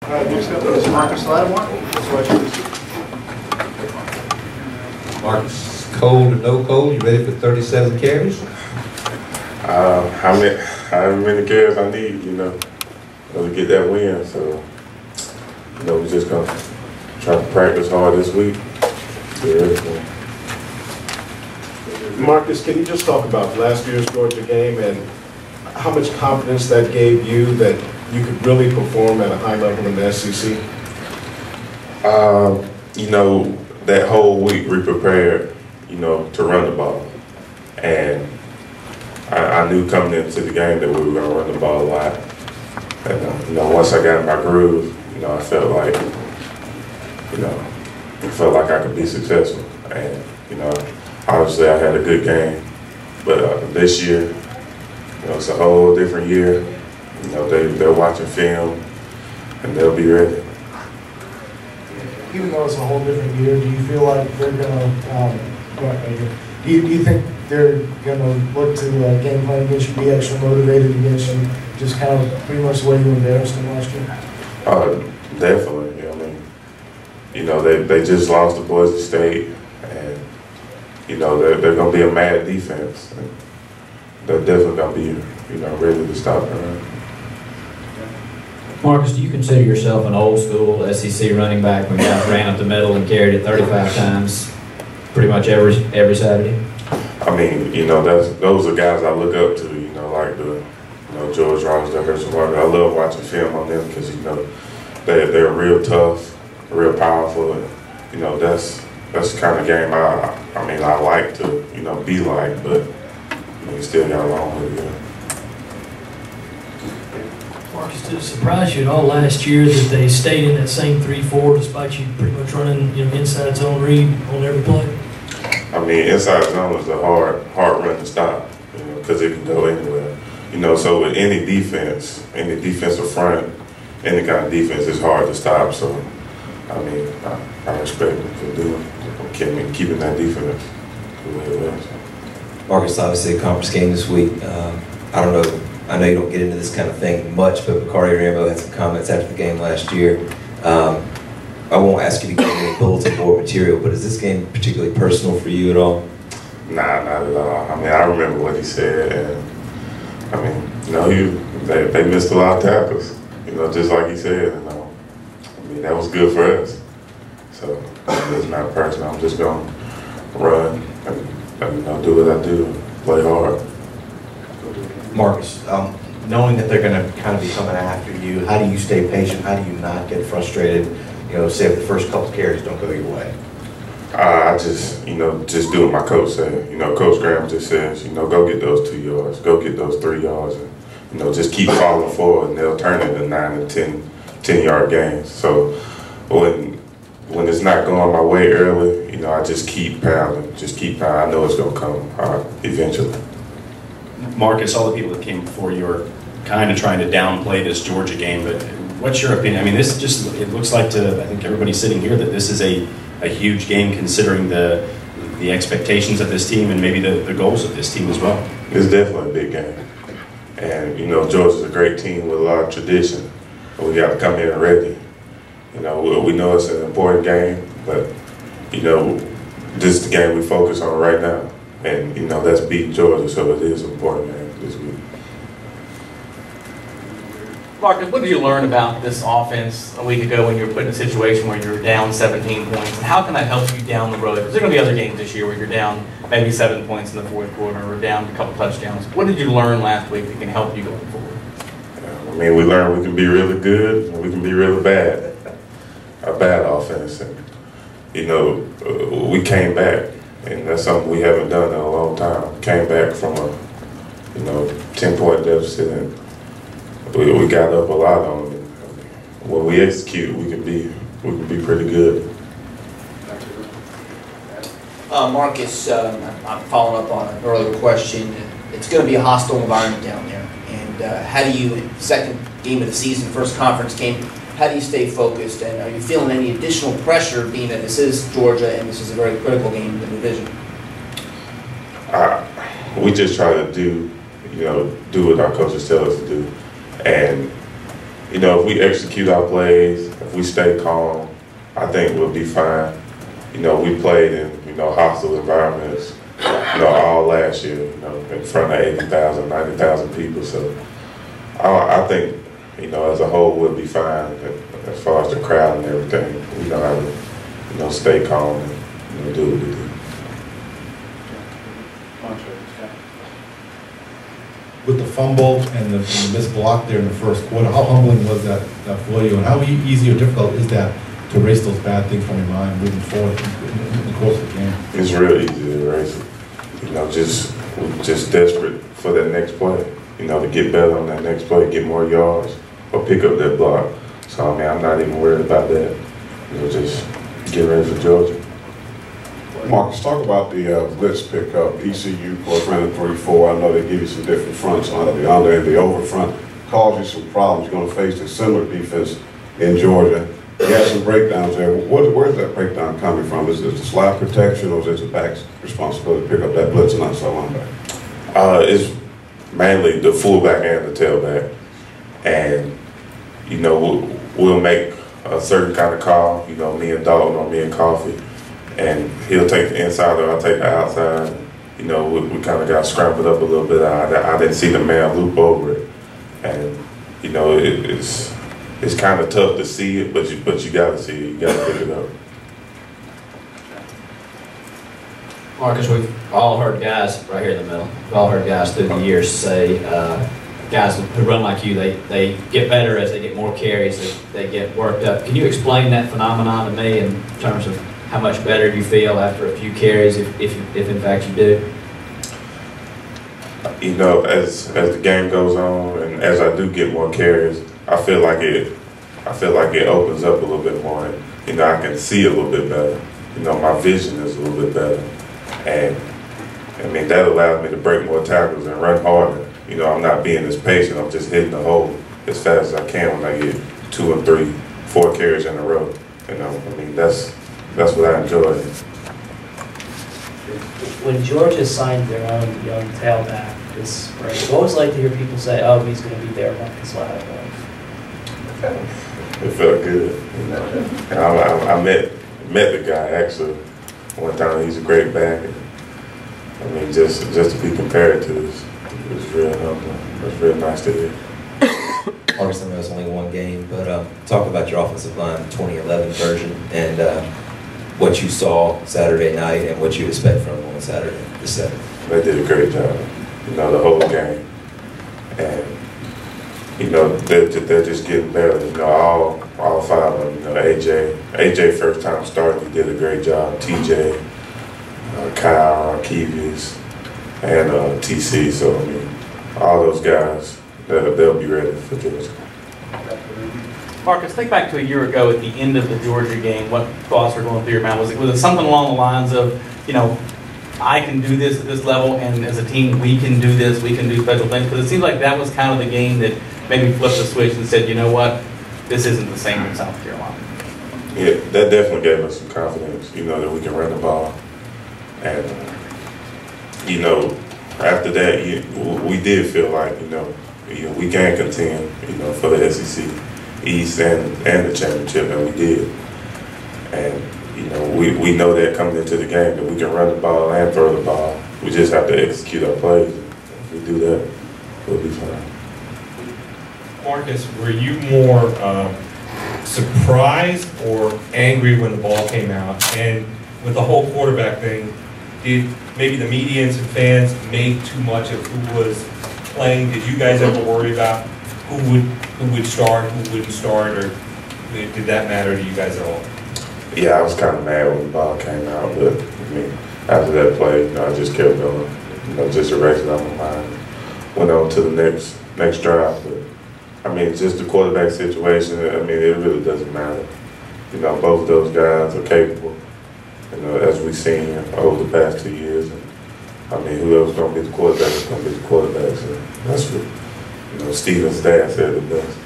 Next up is Marcus Lattimore. Marcus, cold or no cold, you ready for 37 carries? How many carries I need, to get that win. So, we're just going to try to practice hard this week. Marcus, can you just talk about last year's Georgia game and how much confidence that gave you that you could really perform at a high level in the SEC? That whole week we prepared, to run the ball. And I knew coming into the game that we were going to run the ball a lot. And, once I got in my groove, I felt like I could be successful. And, obviously I had a good game. But this year, it's a whole different year. They're watching film and they'll be ready. Even though it's a whole different year, do you feel like they're gonna? Do you think they're gonna look to game plan against you, be extra motivated against you, just kind of pretty much the way you embarrassed them last year? Definitely. They just lost to Boise State, and they're gonna be a mad defense. And they're definitely gonna be ready to stop them. Marcus, do you consider yourself an old school SEC running back when guys ran up the middle and carried it 35 times pretty much every Saturday? Those are guys I look up to, like George Rogers, Herschel Walker. I love watching film on them because, they're real tough, real powerful, and, that's the kind of game I like to, be like, but, you still got a long way to go. Marcus, did it surprise you at all last year that they stayed in that same 3-4 despite you pretty much running inside zone read on every play? Inside zone is a hard run to stop, because it can go anywhere. So with any defensive front, any kind of defense, it's hard to stop. So, I respect them for keeping that defense the way it was. Marcus, obviously a conference game this week. I don't know. I know you don't get into this kind of thing much, but Bacardi Rambo had some comments after the game last year. I won't ask you to give any bulletin board material, but is this game particularly personal for you at all? Nah, not at all. I remember what he said, and they missed a lot of tackles, just like he said, and that was good for us. So it's not personal. I'm just gonna run and do what I do, play hard. Marcus, knowing that they're going to kind of be coming after you, how do you stay patient? How do you not get frustrated? Say if the first couple carries don't go your way. I just do what my coach said. Coach Graham just says, go get those 2 yards, go get those 3 yards, and just keep falling forward, and they'll turn into 9 and 10-yard games. So when it's not going my way early, I just keep pounding, I know it's gonna come eventually. Marcus, all the people that came before you are kind of trying to downplay this Georgia game, but what's your opinion? It looks like to, I think everybody sitting here, that this is a huge game considering the expectations of this team and maybe the goals of this team as well. It's definitely a big game. And, Georgia's a great team with a lot of tradition. We got to come in ready. We know it's an important game, but, this is the game we focus on right now. And, that's beating Georgia, so it is an important game this week. Marcus, what did you learn about this offense a week ago when you were put in a situation where you were down 17 points? And how can that help you down the road? Because there are going to be other games this year where you're down maybe 7 points in the fourth quarter or down a couple touchdowns. What did you learn last week that can help you going forward? We learned we can be really good and we can be really bad. A bad offense. And, we came back. And that's something we haven't done in a long time. Came back from a, 10-point deficit, and we got up a lot on them. When we execute, we can be pretty good. Marcus, I'm following up on an earlier question. It's going to be a hostile environment down there, and how do you, second game of the season, first conference game, how do you stay focused, and are you feeling any additional pressure being that this is Georgia and this is a very critical game in the division? We just try to do what our coaches tell us to do. And, you know, if we execute our plays, if we stay calm, I think we'll be fine. You know, we played in, you know, hostile environments, you know, all last year, you know, in front of 80,000, 90,000 people. So I think, you know, as a whole, we'll be fine as far as the crowd and everything. We know how to, you know, stay calm and, you know, do what we do. With the fumble and the missed block there in the first quarter, how humbling was that for you, and how easy or difficult is that to erase those bad things from your mind moving forward in the course of the game? It's real easy to erase it. You know, we're just desperate for that next play. You know, to get better on that next play, get more yards, or pick up that block. So I mean, I'm not even worried about that. You know, just get ready for Georgia. Marcus, talk about the blitz pickup. ECU, of course, ran a 3-4. I know they give you some different fronts on the under and the over front. Caused you some problems. You're going to face a similar defense in Georgia. You had some breakdowns there. Where's that breakdown coming from? Is it the slot protection, or is it the back's responsibility to pick up that blitz and not so linebacker? It's mainly the fullback and the tailback. And, you know, we'll make a certain kind of call, you know, me and Dalton or me and Coffee. And he'll take the inside or I'll take the outside. You know, we kind of got scrambled up a little bit. I didn't see the man loop over it. And, you know, it's kind of tough to see it, but you got to see it. You got to pick it up. Marcus, we've all heard guys right here in the middle. We've all heard guys through the years say, guys who run like you, they get better as they get more carries, they get worked up. Can you explain that phenomenon to me in terms of how much better you feel after a few carries, if in fact you do? You know, as the game goes on and as I do get more carries, I feel like it opens up a little bit more. And, you know, I can see a little bit better. You know, my vision is a little bit better. And I mean, that allows me to break more tackles and run harder. You know, I'm not being as patient. I'm just hitting the hole as fast as I can when I get 2 or 3, 4 carries in a row. You know, I mean, that's what I enjoy. When Georgia signed their own young tailback this spring, what was it like to hear people say, "Oh, he's going to be there, Marcus Lattimore"? It felt good. You know, and I met the guy actually one time. He's a great back. And, I mean, just to be compared to it was real humbling. It was real nice to hear. Obviously, it was only one game, but talk about your offensive line, 2011 version, and what you saw Saturday night and what you expect from them on Saturday, the 7th. They did a great job, you know, the whole game. And, you know, they're just getting better. You know, all 5 of them, you know, AJ first time starting, he did a great job. TJ, Kyle, Keevius, and TC. So, I mean, all those guys, they'll be ready for Georgia. Marcus, think back to a year ago at the end of the Georgia game. What thoughts were going through your mind? Was it something along the lines of, you know, I can do this at this level, and as a team, we can do this, we can do special things? Because it seems like that was kind of the game that maybe flipped the switch and said, you know what, this isn't the same in South Carolina. Yeah, that definitely gave us some confidence, you know, that we can run the ball. And, you know, after that, we did feel like, you know, we can contend, you know, for the SEC East and the championship, and we did. And, you know, we know that coming into the game, that we can run the ball and throw the ball. We just have to execute our plays. If we do that, we'll be fine. Marcus, were you more surprised or angry when the ball came out? And with the whole quarterback thing, did maybe the media and some fans make too much of who was playing? Did you guys ever worry about who would start, who wouldn't start, or did that matter to you guys at all? Yeah, I was kind of mad when the ball came out, but I mean, after that play, you know, I just kept going. You know, just erased it out of my mind. Went on to the next drive, but I mean, just the quarterback situation. I mean, it really doesn't matter. You know, both of those guys are capable. You know, as we've seen over the past 2 years. And, I mean, whoever's going to be the quarterback is going to be the quarterback. So that's what, you know, Steven's dad said it best.